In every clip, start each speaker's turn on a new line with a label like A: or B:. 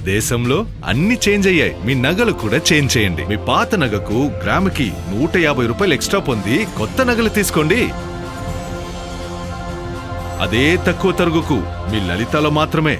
A: దేశంలో అన్ని చేంజ్ అయ్యాయి, మీ నగలు కూడా చేంజ్ చేయండి. మీ పాత నగకు గ్రాముకి 150 రూపాయలు ఎక్స్ట్రా పొంది కొత్త నగలు తీసుకోండి. అదే తక్కువ తరుగుకు మీ లలితలో మాత్రమే.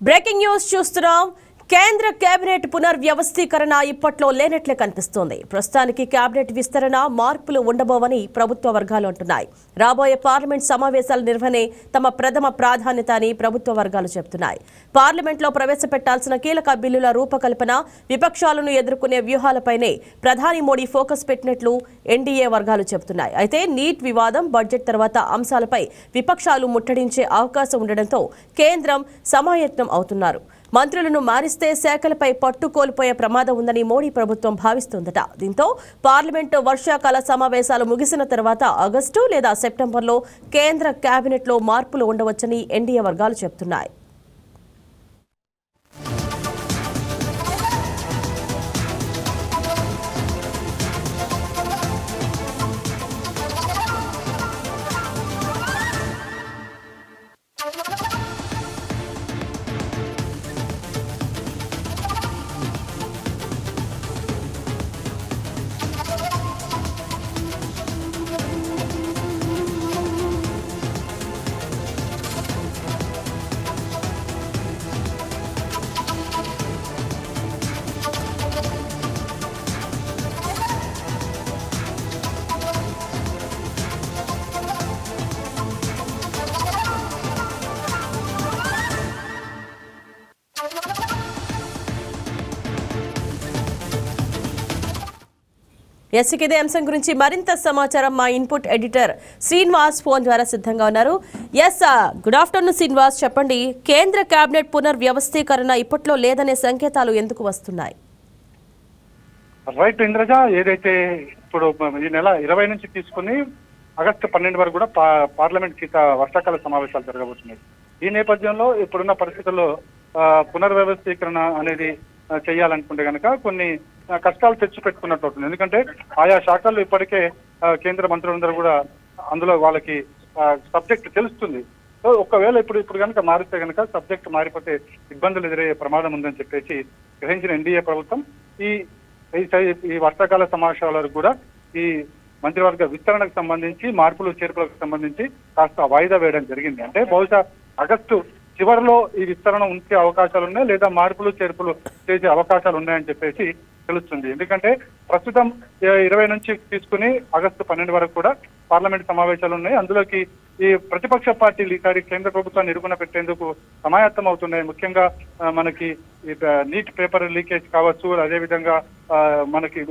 B: బ్రేకింగ్ న్యూస్ చూస్తున్నాం. కేంద్ర కేబినెట్ పునర్వ్యవస్థీకరణ ఇప్పట్లో లేనట్లే కనిపిస్తోంది. ప్రస్తుతానికి కేబినెట్ విస్తరణ మార్పులు ఉండబోవని ప్రభుత్వ వర్గాలు అంటున్నాయి. రాబోయే పార్లమెంట్ సమావేశాల నిర్వహణే తమ ప్రథమ ప్రాధాన్యత అని ప్రభుత్వ వర్గాలు చెబుతున్నాయి. పార్లమెంట్లో ప్రవేశపెట్టాల్సిన కీలక బిల్లుల రూపకల్పన, విపక్షాలను ఎదుర్కొనే వ్యూహాలపైనే ప్రధాని మోడీ ఫోకస్ పెట్టినట్లు ఎన్డీఏ వర్గాలు చెబుతున్నాయి. అయితే నీట్ వివాదం, బడ్జెట్ తర్వాత అంశాలపై విపక్షాలు ముట్టడించే అవకాశం ఉండడంతో కేంద్రం సమాయత్నం అవుతున్నారు. మంత్రులను మారిస్తే శాఖలపై పట్టు కోల్పోయే ప్రమాదం ఉందని మోడీ ప్రభుత్వం భావిస్తోందట. దీంతో పార్లమెంటు వర్షాకాల సమావేశాలు ముగిసిన తర్వాత ఆగస్టు లేదా సెప్టెంబర్లో కేంద్ర కేబినెట్లో మార్పులు ఉండవచ్చని ఎన్డీఏ వర్గాలు చెబుతున్నాయి. ఇదే అంశం గురించి మరింత సమాచారం మా ఇన్పుట్ ఎడిటర్ శ్రీనివాస్ ఫోన్ ద్వారా సిద్ధంగా ఉన్నారు. గుడ్ ఆఫ్టర్నూన్ శ్రీనివాస్, చెప్పండి, కేంద్ర కేబినెట్ పునర్వ్యవస్థీకరణ ఇప్పట్లో లేదనే సంకేతాలు ఎందుకు వస్తున్నాయి?
C: రైట్ ఇంద్రజ, ఏదైతే ఇప్పుడు ఈ నెల 20 నుంచి తీసుకుని ఆగస్టు 12 వరకు కూడా పార్లమెంట్ వర్షాకాల సమావేశాలు జరగబోతున్నాయి. ఈ నేపథ్యంలో ఇప్పుడున్న పరిస్థితుల్లో పునర్వ్యవస్థీకరణ అనేది చేయాలనుకుంటే కనుక కొన్ని కష్టాలు తెచ్చిపెట్టుకున్నట్టు అవుతుంది. ఎందుకంటే ఆయా శాఖల్లో ఇప్పటికే కేంద్ర మంత్రులందరూ కూడా అందులో వాళ్ళకి సబ్జెక్ట్ తెలుస్తుంది. సో ఒకవేళ ఇప్పుడు కనుక మారితే కనుక సబ్జెక్ట్ మారిపోతే ఇబ్బందులు ఎదురయ్యే ప్రమాదం ఉందని చెప్పేసి గ్రహించిన ఎన్డీఏ ప్రభుత్వం ఈ వర్షాకాల సమావేశాలకు కూడా ఈ మంత్రివర్గ విస్తరణకు సంబంధించి మార్పులు చేర్పులకు సంబంధించి కాస్త వాయిదా వేయడం జరిగింది. అంటే బహుశా ఆగస్టు చివరిలో ఈ విస్తరణ ఉంచే అవకాశాలు ఉన్నాయి, లేదా మార్పులు చేర్పులు చేసే అవకాశాలు ఉన్నాయని చెప్పేసి తెలుస్తుంది. ఎందుకంటే ప్రస్తుతం 20 నుంచి తీసుకుని ఆగస్టు 12 వరకు కూడా పార్లమెంట్ సమావేశాలు ఉన్నాయి. అందులోకి ఈ ప్రతిపక్ష పార్టీలు ఈసారి కేంద్ర ప్రభుత్వాన్ని ఇరుకున పెట్టేందుకు సమాయత్తం అవుతున్నాయి. ముఖ్యంగా మనకి నీట్ పేపర్ లీకేజ్ కావచ్చు, అదేవిధంగా మనకి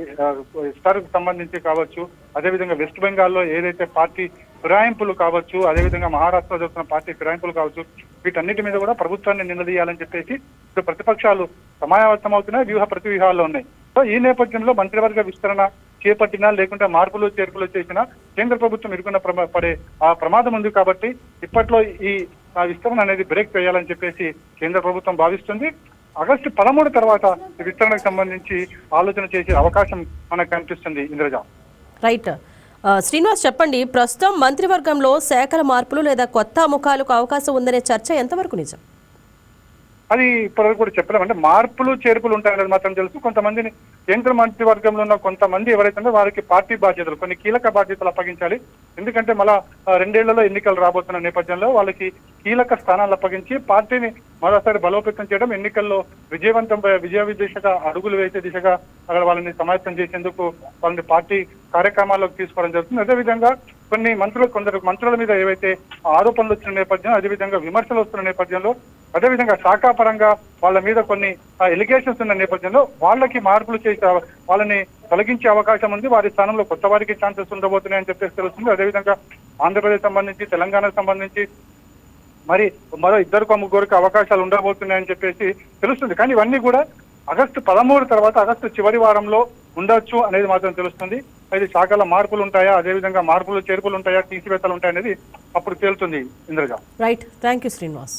C: స్టర్కు సంబంధించి కావచ్చు, అదేవిధంగా వెస్ట్ బెంగాల్లో ఏదైతే పార్టీ ఫిరాయింపులు కావచ్చు, అదేవిధంగా మహారాష్ట్రలో జరుగుతున్న పార్టీ ఫిరాయింపులు కావచ్చు, వీటన్నిటి మీద కూడా ప్రభుత్వాన్ని నిలదీయాలని చెప్పేసి ఇప్పుడు ప్రతిపక్షాలు సమాయత్తం అవుతున్నాయి, వ్యూహ ప్రతివ్యూహాల్లో ఉన్నాయి. సో ఈ నేపథ్యంలో మంత్రివర్గ విస్తరణ చేపట్టినా లేకుంటే మార్పులు చేర్పులు చేసినా కేంద్ర ప్రభుత్వం ఇరుకున్న పడే ఆ ప్రమాదం ఉంది. కాబట్టి ఇప్పట్లో ఈ విస్తరణ అనేది బ్రేక్ వేయాలని చెప్పేసి కేంద్ర ప్రభుత్వం భావిస్తుంది. ఆగస్టు 13 తర్వాత ఈ విస్తరణకు సంబంధించి ఆలోచన చేసే అవకాశం మనకు కనిపిస్తుంది. ఇంద్రజ,
B: రైట్. శ్రీనివాస్, చెప్పండి, ప్రస్తుతం మంత్రివర్గంలో శాఖల మార్పులు లేదా కొత్త ముఖాలకు అవకాశం ఉందనే చర్చ ఎంతవరకు నిజం?
C: అది ఇప్పటివరకు కూడా చెప్పలేము. అంటే మార్పులు చేర్పులు ఉంటాయనేది మాత్రం తెలుసు. కొంతమందిని కేంద్ర మంత్రివర్గంలో ఉన్న కొంతమంది ఎవరైతే ఉన్నారో వారికి పార్టీ బాధ్యతలు, కొన్ని కీలక బాధ్యతలు అప్పగించాలి. ఎందుకంటే మళ్ళా 2 ఏళ్లలో ఎన్నికలు రాబోతున్న నేపథ్యంలో వాళ్ళకి కీలక స్థానాలు అప్పగించి పార్టీని మరోసారి బలోపేతం చేయడం, ఎన్నికల్లో విజయ దిశగా అడుగులు వేసే దిశగా అక్కడ వాళ్ళని సమాయత్తం చేసేందుకు వాళ్ళని పార్టీ కార్యక్రమాల్లోకి తీసుకోవడం జరుగుతుంది. అదేవిధంగా కొందరు మంత్రుల మీద ఏవైతే ఆరోపణలు వచ్చిన నేపథ్యంలో, అదేవిధంగా విమర్శలు వస్తున్న నేపథ్యంలో, అదేవిధంగా శాఖాపరంగా వాళ్ళ మీద కొన్ని ఎలిగేషన్స్ ఉన్న నేపథ్యంలో వాళ్ళకి మార్పులు చేసే వాళ్ళని తొలగించే అవకాశం ఉంది. వారి స్థానంలో కొత్త వారికి ఛాన్సెస్ ఉండబోతున్నాయని చెప్పేసి తెలుస్తుంది. అదేవిధంగా ఆంధ్రప్రదేశ్ సంబంధించి, తెలంగాణకు సంబంధించి మరి మరో 2-3 అవకాశాలు ఉండబోతున్నాయని చెప్పేసి తెలుస్తుంది. కానీ ఇవన్నీ కూడా ఆగస్టు 13 తర్వాత ఆగస్టు చివరి వారంలో ఉండొచ్చు అనేది మాత్రం తెలుస్తుంది. అయితే శాఖల మార్పులు ఉంటాయా, అదేవిధంగా మార్పులు చేర్పులు ఉంటాయా, తీసివేతలు ఉంటాయా అనేది అప్పుడు తేలుతుంది. Indraja.
B: Right, thank you Srinivas.